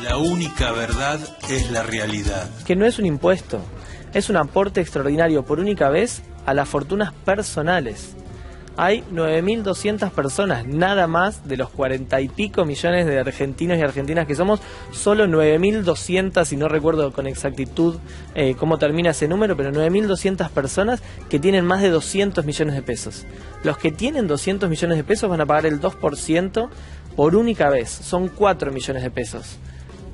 La única verdad es la realidad. Que no es un impuesto, es un aporte extraordinario por única vez a las fortunas personales. Hay 9.200 personas, nada más de los 40 y pico millones de argentinos y argentinas que somos, solo 9.200, y no recuerdo con exactitud cómo termina ese número, pero 9.200 personas que tienen más de 200 millones de pesos. Los que tienen 200 millones de pesos van a pagar el 2% por única vez, son 4 millones de pesos.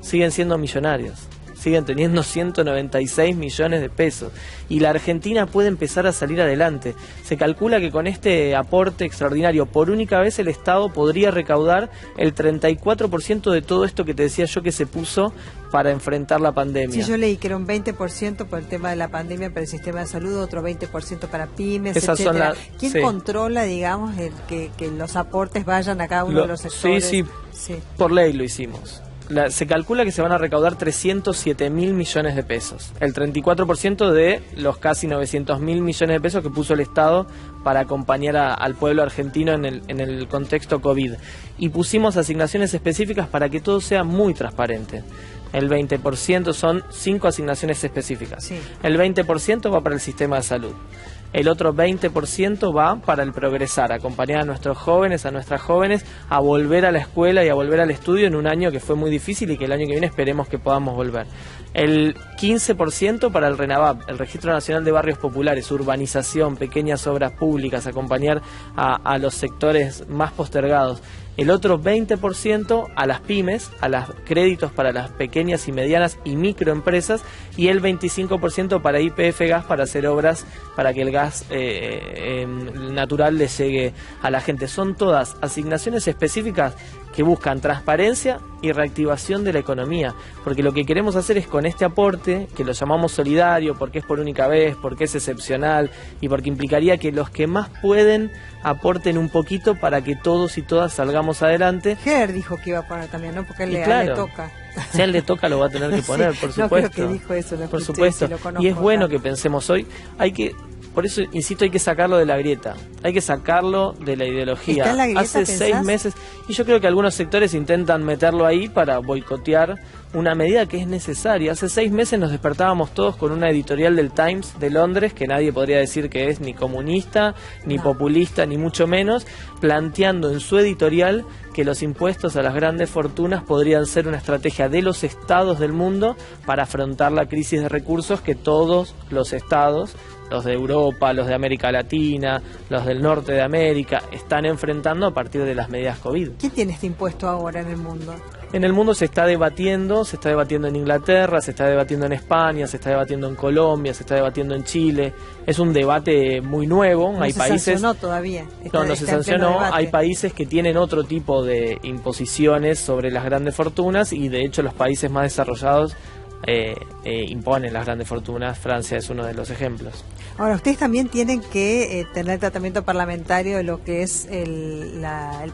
Siguen siendo millonarios. Siguen teniendo 196 millones de pesos. Y la Argentina puede empezar a salir adelante. Se calcula que con este aporte extraordinario, por única vez el Estado podría recaudar el 34% de todo esto que te decía yo que se puso para enfrentar la pandemia. Sí, yo leí que era un 20% por el tema de la pandemia para el sistema de salud, otro 20% para pymes, Esas etcétera. son ¿Quién sí. controla, digamos, que los aportes vayan a cada uno de los sectores? Sí, por ley lo hicimos. Se calcula que se van a recaudar 307.000 millones de pesos, el 34% de los casi 900.000 millones de pesos que puso el Estado para acompañar al pueblo argentino en el contexto COVID. Y pusimos asignaciones específicas para que todo sea muy transparente. El 20% son 5 asignaciones específicas. Sí. El 20% va para el sistema de salud. El otro 20% va para el progresar, acompañar a nuestros jóvenes, a nuestras jóvenes, a volver a la escuela y a volver al estudio en un año que fue muy difícil y que el año que viene esperemos que podamos volver. El 15% para el RENAVAP, el Registro Nacional de Barrios Populares, urbanización, pequeñas obras públicas, acompañar a los sectores más postergados. El otro 20% a las pymes, a los créditos para las pequeñas y medianas y microempresas, y el 25% para YPF Gas, para hacer obras para que el gas natural le llegue a la gente. Son todas asignaciones específicas que buscan transparencia y reactivación de la economía, porque lo que queremos hacer es con este aporte, que lo llamamos solidario, porque es por única vez, porque es excepcional y porque implicaría que los que más pueden aporten un poquito para que todos y todas salgamos adelante. Ger dijo que iba a poner también, ¿no? Porque le toca. Si a él le toca lo va a tener que poner, sí, por supuesto. No creo que dijo eso, lo por escuché, supuesto. Si lo conozco, y es bueno claro. que pensemos hoy, por eso insisto, hay que sacarlo de la grieta, hay que sacarlo de la ideología. ¿Está en la grieta, Hace pensás? 6 meses, y yo creo que algunos sectores intentan meterlo ahí para boicotear una medida que es necesaria. Hace 6 meses nos despertábamos todos con una editorial del Times de Londres, que nadie podría decir que es ni comunista, ni populista, ni mucho menos, planteando en su editorial que los impuestos a las grandes fortunas podrían ser una estrategia de los estados del mundo para afrontar la crisis de recursos que todos los estados, los de Europa, los de América Latina, los del norte de América, están enfrentando a partir de las medidas COVID. ¿Quién tiene este impuesto ahora en el mundo? En el mundo se está debatiendo en Inglaterra, se está debatiendo en España, se está debatiendo en Colombia, se está debatiendo en Chile. Es un debate muy nuevo. No hay se países. sancionó todavía. No se sancionó. Hay países que tienen otro tipo de imposiciones sobre las grandes fortunas y de hecho los países más desarrollados imponen las grandes fortunas. Francia es uno de los ejemplos. Ahora, ustedes también tienen que tener tratamiento parlamentario de lo que es el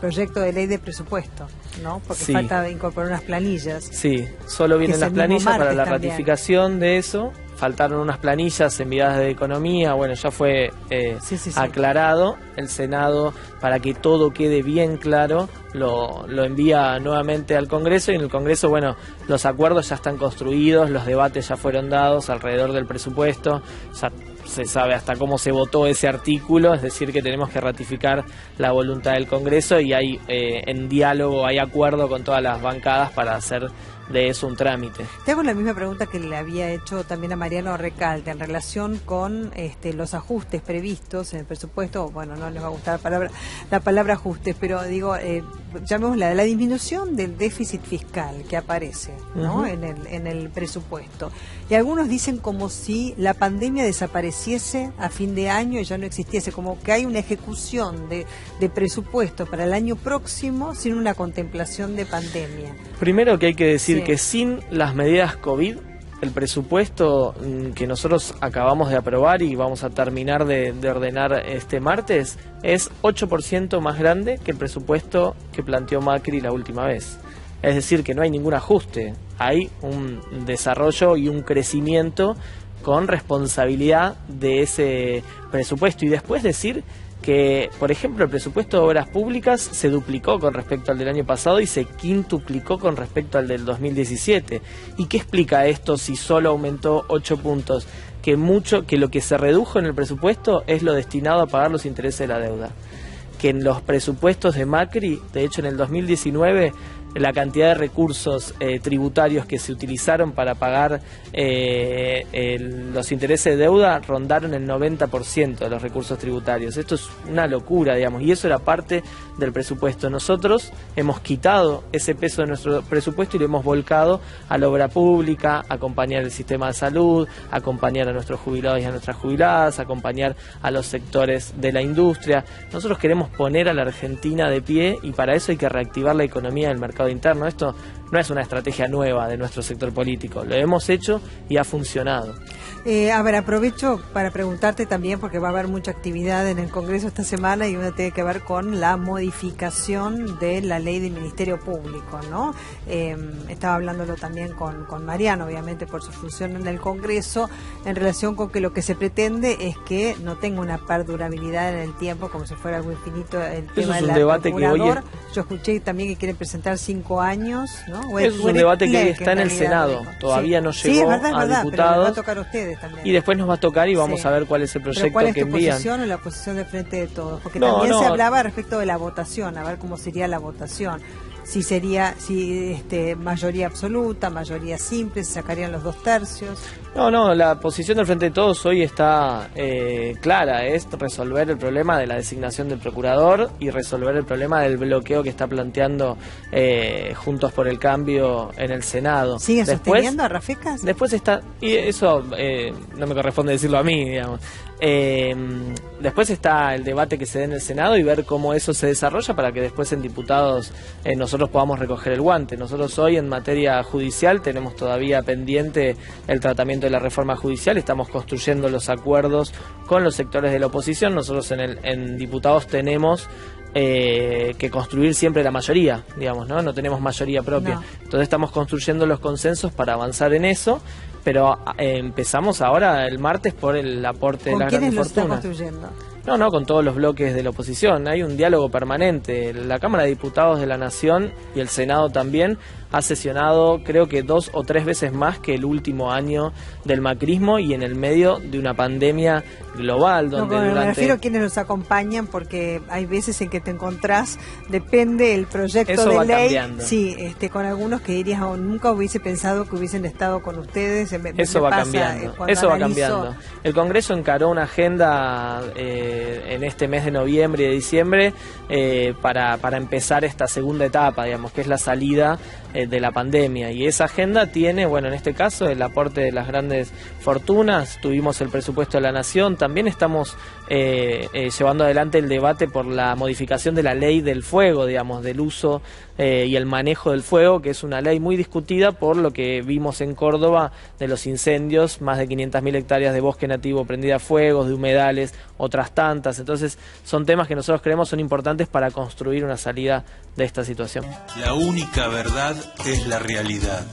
proyecto de ley de presupuesto, ¿no? Porque sí. Falta incorporar unas planillas. Sí, solo vienen las planillas para la ratificación de eso. Faltaron unas planillas enviadas de Economía, bueno, ya fue aclarado. El Senado, para que todo quede bien claro, lo envía nuevamente al Congreso, y en el Congreso, bueno, los acuerdos ya están construidos, los debates ya fueron dados alrededor del presupuesto, ya se sabe hasta cómo se votó ese artículo, es decir, que tenemos que ratificar la voluntad del Congreso y hay en diálogo, hay acuerdo con todas las bancadas para hacer de eso un trámite. Te hago la misma pregunta que le había hecho también a Mariano Recalde en relación con los ajustes previstos en el presupuesto. Bueno, no les va a gustar la palabra ajustes, pero digo, llamémosla la disminución del déficit fiscal que aparece, ¿no? en el presupuesto. Y algunos dicen como si la pandemia desapareciese a fin de año y ya no existiese, como que hay una ejecución de presupuesto para el año próximo sin una contemplación de pandemia. Primero que hay que decir que sin las medidas COVID, el presupuesto que nosotros acabamos de aprobar y vamos a terminar de ordenar este martes es 8% más grande que el presupuesto que planteó Macri la última vez. Es decir, que no hay ningún ajuste, hay un desarrollo y un crecimiento con responsabilidad de ese presupuesto. Y después decir que, por ejemplo, el presupuesto de obras públicas se duplicó con respecto al del año pasado y se quintuplicó con respecto al del 2017. ¿Y qué explica esto si solo aumentó 8 puntos? Que lo que se redujo en el presupuesto es lo destinado a pagar los intereses de la deuda. Que en los presupuestos de Macri, de hecho en el 2019, la cantidad de recursos tributarios que se utilizaron para pagar los intereses de deuda rondaron el 90% de los recursos tributarios. Esto es una locura, digamos, y eso era parte del presupuesto. Nosotros hemos quitado ese peso de nuestro presupuesto y lo hemos volcado a la obra pública, acompañar el sistema de salud, acompañar a nuestros jubilados y a nuestras jubiladas, acompañar a los sectores de la industria. Nosotros queremos poner a la Argentina de pie y para eso hay que reactivar la economía del mercado interno. Esto no es una estrategia nueva de nuestro sector político, lo hemos hecho y ha funcionado. A ver, aprovecho para preguntarte también, porque va a haber mucha actividad en el Congreso esta semana y una tiene que ver con la modificación de la ley del Ministerio Público, ¿no? Estaba hablándolo también con Mariano, obviamente por su función en el Congreso, en relación con que lo que se pretende es que no tenga una perdurabilidad en el tiempo, como si fuera algo infinito el tema del procurador. Yo escuché también que quieren presentar 5 años, ¿no? Eso es un debate que hoy está en el Senado, todavía no llegó a diputados. Pero les va a tocar a ustedes también. Y después nos va a tocar y vamos a ver cuál es el proyecto ¿cuál es que tu envían. posición o la posición de Frente de Todos? Porque también se hablaba respecto de la votación, a ver cómo sería la votación. Si sería mayoría absoluta, mayoría simple, se sacarían los 2/3. No, la posición del Frente de Todos hoy está clara, es resolver el problema de la designación del procurador y resolver el problema del bloqueo que está planteando Juntos por el Cambio en el Senado. ¿Siguen sosteniendo a Rafecas? Después está, y eso no me corresponde decirlo a mí, digamos. Después está el debate que se dé en el Senado y ver cómo eso se desarrolla para que después en diputados nosotros podamos recoger el guante. Nosotros hoy en materia judicial tenemos todavía pendiente el tratamiento de la reforma judicial, estamos construyendo los acuerdos con los sectores de la oposición. Nosotros en diputados tenemos que construir siempre la mayoría, digamos, no tenemos mayoría propia. No. Entonces estamos construyendo los consensos para avanzar en eso, pero empezamos ahora el martes por el aporte de las grandes fortunas. ¿Con quiénes lo están construyendo? No, con todos los bloques de la oposición. Hay un diálogo permanente. La Cámara de Diputados de la Nación y el Senado también ha sesionado creo que 2 o 3 veces más que el último año del macrismo y en el medio de una pandemia global donde me refiero a quienes nos acompañan, porque hay veces en que te encontrás, depende el proyecto eso de va ley, cambiando. Sí, con algunos que dirías nunca hubiese pensado que hubiesen estado con ustedes. Eso va cambiando. El Congreso encaró una agenda en este mes de noviembre y de diciembre para empezar esta segunda etapa, digamos, que es la salida de la pandemia, y esa agenda tiene, bueno, en este caso el aporte de las grandes fortunas, tuvimos el presupuesto de la Nación, también estamos llevando adelante el debate por la modificación de la ley del fuego, digamos, del uso y el manejo del fuego, que es una ley muy discutida por lo que vimos en Córdoba de los incendios, más de 500.000 hectáreas de bosque nativo prendida a fuegos, de humedales, otras tantas. Entonces son temas que nosotros creemos son importantes para construir una salida de esta situación. La única verdad es la realidad.